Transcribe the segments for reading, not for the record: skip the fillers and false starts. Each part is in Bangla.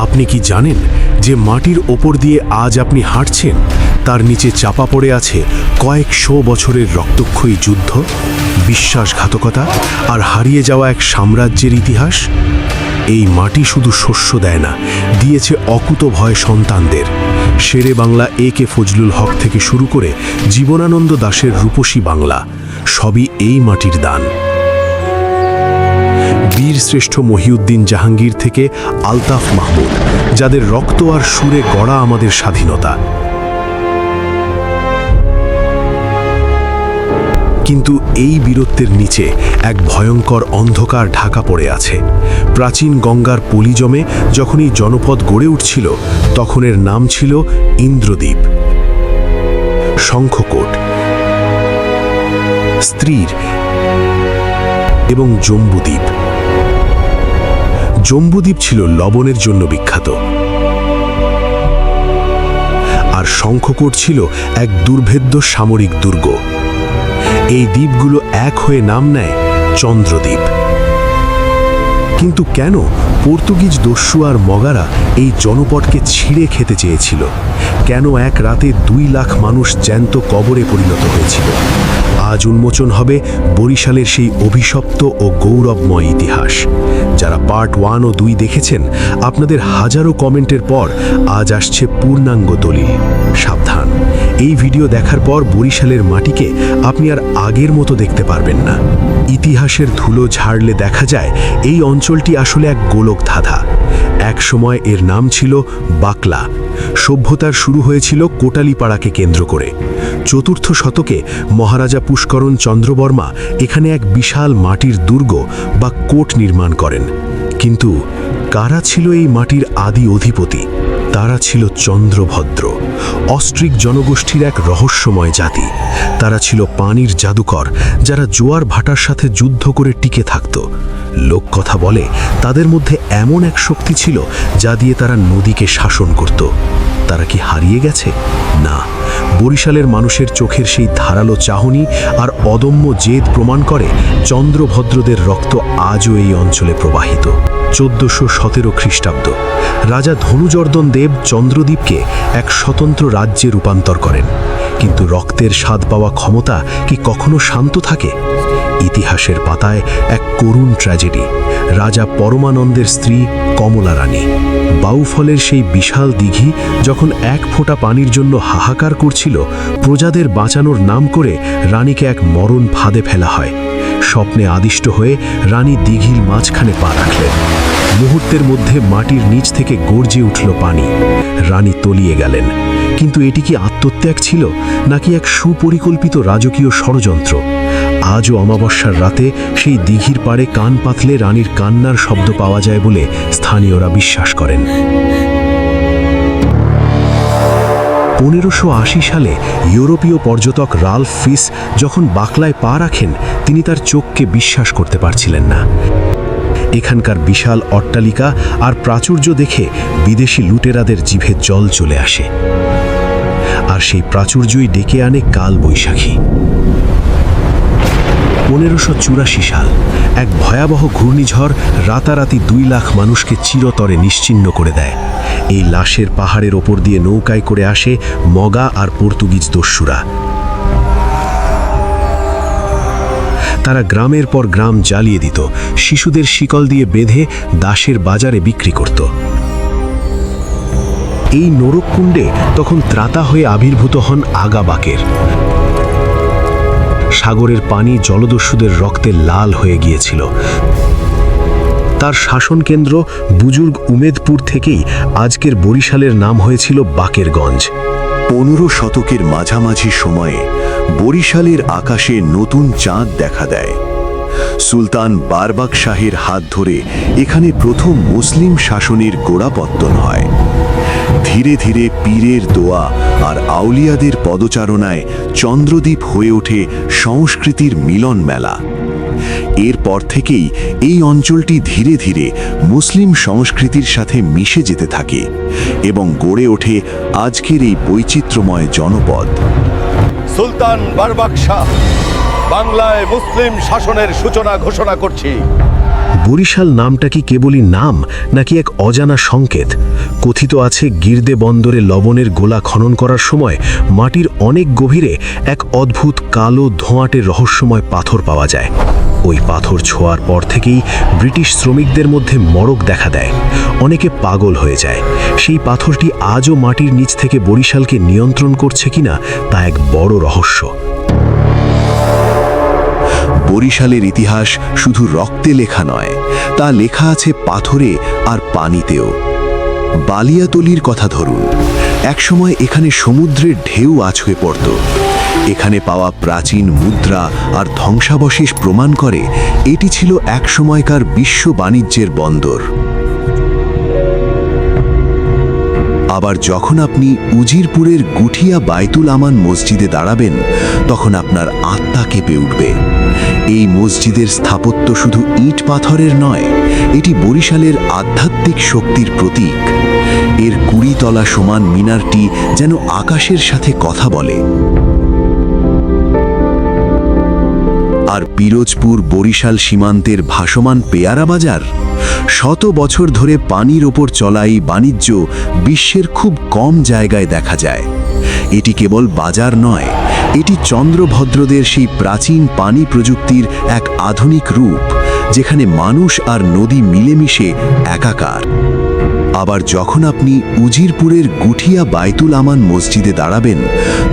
আপনি কি জানেন যে মাটির ওপর দিয়ে আজ আপনি হাঁটছেন তার নিচে চাপা পড়ে আছে কয়েকশো বছরের রক্তক্ষয়ী যুদ্ধ, বিশ্বাসঘাতকতা আর হারিয়ে যাওয়া এক সাম্রাজ্যের ইতিহাস? এই মাটি শুধু শস্য দেয় না, দিয়েছে অকুতভয় সন্তানদের। শেরে বাংলা এ.কে. ফজলুল হক থেকে শুরু করে জীবনানন্দ দাশের রূপসী বাংলা, সবই এই মাটির দান। বীরশ্রেষ্ঠ মহিউদ্দিন জাহাঙ্গীর থেকে আলতাফ মাহমুদ, যাদের রক্ত আর সুরে গড়া আমাদের স্বাধীনতা। কিন্তু এই বীরত্বের নিচে এক ভয়ঙ্কর অন্ধকার ঢাকা পড়ে আছে। প্রাচীন গঙ্গার পলি জমে যখন এই জনপদ গড়ে উঠছিল, তখন এর নাম ছিল ইন্দ্রদ্বীপ। শঙ্খকোট, স্ত্রীর এবং জম্বুদ্বীপ। জম্বুদ্বীপ ছিল লবণের জন্য বিখ্যাত, আর শঙ্খকোট ছিল এক দুর্ভেদ্য সামরিক দুর্গ। এই দ্বীপগুলো এক হয়ে নাম নেয় চন্দ্রদ্বীপ। কিন্তু কেন পর্তুগিজ দস্যু আর মগারা এই জনপদকে ছিঁড়ে খেতে চেয়েছিল? কেন এক রাতে 2 লাখ মানুষ জ্যান্ত কবরে পরিণত হয়েছিল? আজ উন্মোচন হবে বরিশালের সেই অভিশপ্ত ও গৌরবময় ইতিহাস। যারা পার্ট 1 ও 2 দেখেছেন, আপনাদের হাজারো কমেন্টের পর আজ আসছে পূর্ণাঙ্গ দলিল। সাবধান, এই ভিডিও দেখার পর বরিশালের মাটিকে আপনি আর আগের মতো দেখতে পারবেন না। ইতিহাসের ধুলো ঝাড়লে দেখা যায় এই অঞ্চলটি আসলে এক গোলক ধাঁধা। এক সময় এর নাম ছিল বাকলা। সভ্যতার শুরু হয়েছিল কোটালীপাড়াকে কেন্দ্র করে। 4th শতকে মহারাজা পুষ্করণ চন্দ্রবর্মা এখানে এক বিশাল মাটির দুর্গ বা কোট নির্মাণ করেন। কিন্তু কারা ছিল এই মাটির আদি অধিপতি? তারা ছিল চন্দ্রভদ্র, অস্ট্রিক জনগোষ্ঠীর এক রহস্যময় জাতি। তারা ছিল পানির জাদুকর, যারা জোয়ার ভাটার সাথে যুদ্ধ করে টিকে থাকত। লোককথা বলে তাদের মধ্যে এমন এক শক্তি ছিল যা দিয়ে তারা নদীকে শাসন করত। তারা কি হারিয়ে গেছে? না, বরিশালের মানুষের চোখের সেই ধারালো চাহনি আর অদম্য জেদ প্রমাণ করে চন্দ্রভদ্রদের রক্ত আজও এই অঞ্চলে প্রবাহিত। 1417 খ্রিস্টাব্দ রাজা ধনুজর্দন দেব চন্দ্রদ্বীপকে এক স্বতন্ত্র রাজ্যে রূপান্তর করেন। কিন্তু রক্তের স্বাদ পাওয়া ক্ষমতা কি কখনো শান্ত থাকে? ইতিহাসের পাতায় এক করুণ ট্র্যাজেডি। রাজা পরমানন্দের স্ত্রী কমলা রানী। বাউফলের সেই বিশাল দিঘি যখন এক ফোঁটা পানির জন্য হাহাকার করছিল, প্রজাদের বাঁচানোর নাম করে রানীকে এক মরণ ফাঁদে ফেলা হয়। স্বপ্নে আদিষ্ট হয়ে রানী দিঘির মাঝখানে পা রাখলেন। মুহূর্তের মধ্যে মাটির নিচ থেকে গর্জে উঠল পানি। রানী তলিয়ে গেলেন। কিন্তু এটি কি আত্মত্যাগ ছিল, নাকি এক সুপরিকল্পিত রাজকীয় ষড়যন্ত্র? আজও অমাবস্যার রাতে সেই দিঘির পাড়ে কান পাতলে রানীর কান্নার শব্দ পাওয়া যায় বলে স্থানীয়রা বিশ্বাস করেন। 1580 সালে ইউরোপীয় পর্যটক রাল্ফ ফিস যখন বাকলায় পা রাখেন, তিনি তার চোখকে বিশ্বাস করতে পারছিলেন না। এখানকার বিশাল অট্টালিকা আর প্রাচুর্য দেখে বিদেশি লুটেরাদের জিভে জল চলে আসে। আর সেই প্রাচুর্যই ডেকে আনে কাল বৈশাখী। 1584 সাল এক ভয়াবহ ঘূর্ণিঝড় রাতারাতি 2 লাখ মানুষকে চিরতরে নিশ্চিহ্ন করে দেয়। এই লাশের পাহাড়ের ওপর দিয়ে নৌকায় করে আসে মগা আর পর্তুগিজ দস্যুরা। তারা গ্রামের পর গ্রাম জ্বালিয়ে দিত, শিশুদের শিকল দিয়ে বেঁধে দাসের বাজারে বিক্রি করত। এই নরককুণ্ডে তখন ত্রাতা হয়ে আবির্ভূত হন আগা বাকের। সাগরের পানি জলদস্যুদের রক্তে লাল হয়ে গিয়েছিল। তার শাসন কেন্দ্র বুজুর্গ উমেদপুর থেকেই আজকের বরিশালের নাম হয়েছিল বাকেরগঞ্জ। 15 শতকের মাঝামাঝি সময়ে বরিশালের আকাশে নতুন চাঁদ দেখা দেয়। সুলতান বারবাক শাহের হাত ধরে এখানে প্রথম মুসলিম শাসনের গোড়াপত্তন হয়। ধীরে ধীরে পীরের দোয়া আর আউলিয়াদের পদচারণায় চন্দ্রদ্বীপ হয়ে ওঠে সংস্কৃতির মিলন মেলা। এরপর থেকেই এই অঞ্চলটি ধীরে ধীরে মুসলিম সংস্কৃতির সাথে মিশে যেতে থাকে এবং গড়ে ওঠে আজকের এই বৈচিত্র্যময় জনপদ। সুলতান বারবাক শাহ, বাংলায় মুসলিম শাসনের সূচনা ঘোষণা করছি। বরিশাল নামটা কি কেবলই নাম নাকি এক অজানা সংকেত? কথিত আছে গির্দে বন্দরে লবণের গোলা খনন করার সময় মাটির অনেক গভীরে এক অদ্ভুত কালো ধোঁয়াটে রহস্যময় পাথর পাওয়া যায়। ওই পাথর ছোঁয়ার পর থেকেই ব্রিটিশ শ্রমিকদের মধ্যে মড়ক দেখা দেয়, অনেকে পাগল হয়ে যায়। সেই পাথরটি আজও মাটির নিচ থেকে বরিশালকে নিয়ন্ত্রণ করছে কিনা তা এক বড় রহস্য। বরিশালের ইতিহাস শুধু রক্তে লেখা নয়, তা লেখা আছে পাথরে আর পানিতেও। বালিয়াতলির কথা ধরুন, একসময় এখানে সমুদ্রের ঢেউ আছড়ে পড়ত। এখানে পাওয়া প্রাচীন মুদ্রা আর ধ্বংসাবশেষ প্রমাণ করে এটি ছিল একসময়কার বিশ্ব বাণিজ্যের বন্দর। আবার যখন আপনি উজিরপুরের গুঠিয়া বাইতুল আমান মসজিদে দাঁড়াবেন, তখন আপনার আত্মা কেঁপে উঠবে। এই মসজিদের স্থাপত্য শুধু ইট পাথরের নয়, এটি বরিশালের আধ্যাত্মিক শক্তির প্রতীক। এর 20 তলা সমান মিনারটি যেন আকাশের সাথে কথা বলে। আর পিরোজপুর বরিশাল সীমান্তের ভাসমান পেয়ারা বাজার, শত বছর ধরে পানির ওপর চলা এই বাণিজ্য বিশ্বের খুব কম জায়গায় দেখা যায়। এটি কেবল বাজার নয়, এটি চন্দ্রভদ্রদের সেই প্রাচীন পানি প্রযুক্তির এক আধুনিক রূপ, যেখানে মানুষ আর নদী মিলেমিশে একাকার। আবার যখন আপনি উজিরপুরের গুঠিয়া বাইতুল আমান মসজিদে দাঁড়াবেন,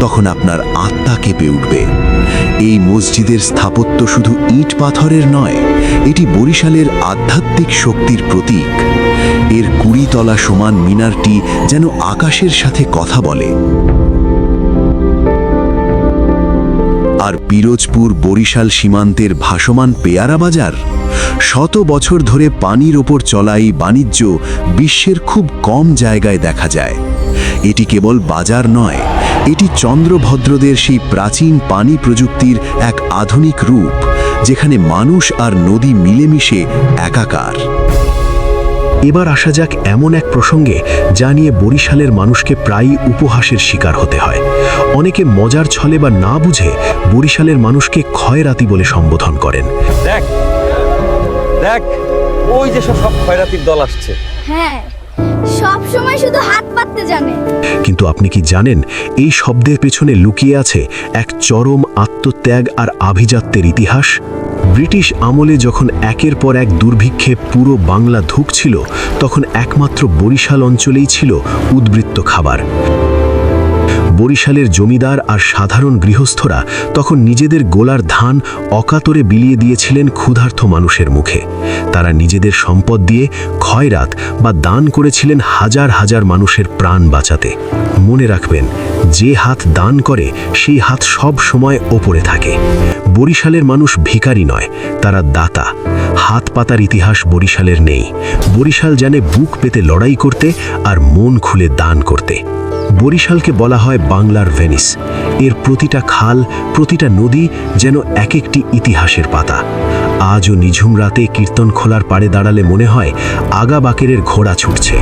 তখন আপনার আত্মা কেঁপে উঠবে। এই মসজিদের স্থাপত্য শুধু ইট পাথরের নয়, এটি বরিশালের আধ্যাত্মিক শক্তির প্রতীক। এর 20 তলা সমান মিনারটি যেন আকাশের সাথে কথা বলে। আর পিরোজপুর বরিশাল সীমান্তের ভাসমান পেয়ারা বাজার, শত বছর ধরে পানির ওপর চলা এই বাণিজ্য বিশ্বের খুব কম জায়গায় দেখা যায়। এটি কেবল বাজার নয়, এটি চন্দ্রভদ্রদের সেই প্রাচীন পানি প্রযুক্তির এক আধুনিক রূপ, যেখানে মানুষ আর নদী মিলেমিশে একাকার। এবার আসা যাক এমন এক প্রসঙ্গে যা নিয়ে বরিশালের মানুষকে প্রায়ই উপহাসের শিকার হতে হয়। অনেকে মজার ছলে বা না বুঝে বরিশালের মানুষকে খয়রাতি বলে সম্বোধন করেন। দেখ দেখ, ওই যে সব খয়রাতির দল আসছে। হ্যাঁ, সব সময় শুধু হাত পাততে জানে। কিন্তু আপনি কি জানেন এই শব্দের পেছনে লুকিয়ে আছে এক চরম আত্মত্যাগ আর আভিজাত্যের ইতিহাস? ব্রিটিশ আমলে যখন একের পর এক দুর্ভিক্ষে পুরো বাংলা ধুঁকছিল, তখন একমাত্র বরিশাল অঞ্চলেই ছিল উদ্বৃত্ত খাবার। বরিশালের জমিদার আর সাধারণ গৃহস্থরা তখন নিজেদের গোলার ধান অকাতরে বিলিয়ে দিয়েছিলেন ক্ষুধার্ত মানুষের মুখে। তারা নিজেদের সম্পদ দিয়ে খয়রাত বা দান করেছিলেন হাজার হাজার মানুষের প্রাণ বাঁচাতে। মনে রাখবেন, যে হাত দান করে সেই হাত সব সময় ওপরে থাকে। বরিশালের মানুষ ভিখারি নয়, তারা দাতা। হাত পাতার ইতিহাস বরিশালের নেই। বরিশাল জানে বুক পেতে লড়াই করতে আর মন খুলে দান করতে। বরিশালকে বলা হয় বাংলার ভেনিস। এর প্রতিটা খাল, প্রতিটা নদী যেন এক একটি ইতিহাসের পাতা। আজও নিঝুম রাতে কীর্তন খোলার পাড়ে দাঁড়ালে মনে হয় আগা বাকেরের ঘোড়া ছুটছে,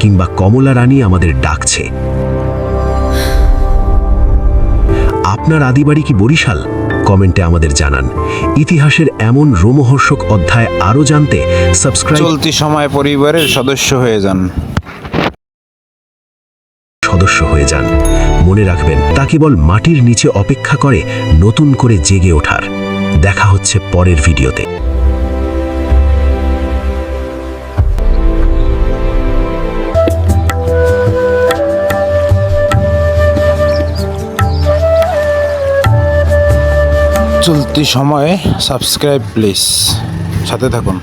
কিংবা কমলা রানী আমাদের ডাকছে। আপনার আদিবাড়ি কি বরিশাল? কমেন্টে আমাদের জানান। ইতিহাসের এমন রোমহর্ষক অধ্যায় আরও জানতে সাবস্ক্রাইব। চলতি সময় পরিবারের সদস্য হয়ে যান। মনে রাখবেন, তা কেবল মাটির নিচে অপেক্ষা করে নতুন করে জেগে ওঠার। দেখা হচ্ছে পরের ভিডিওতে। চলতি সময়ে সাবস্ক্রাইব প্লিজ, সাথে থাকুন।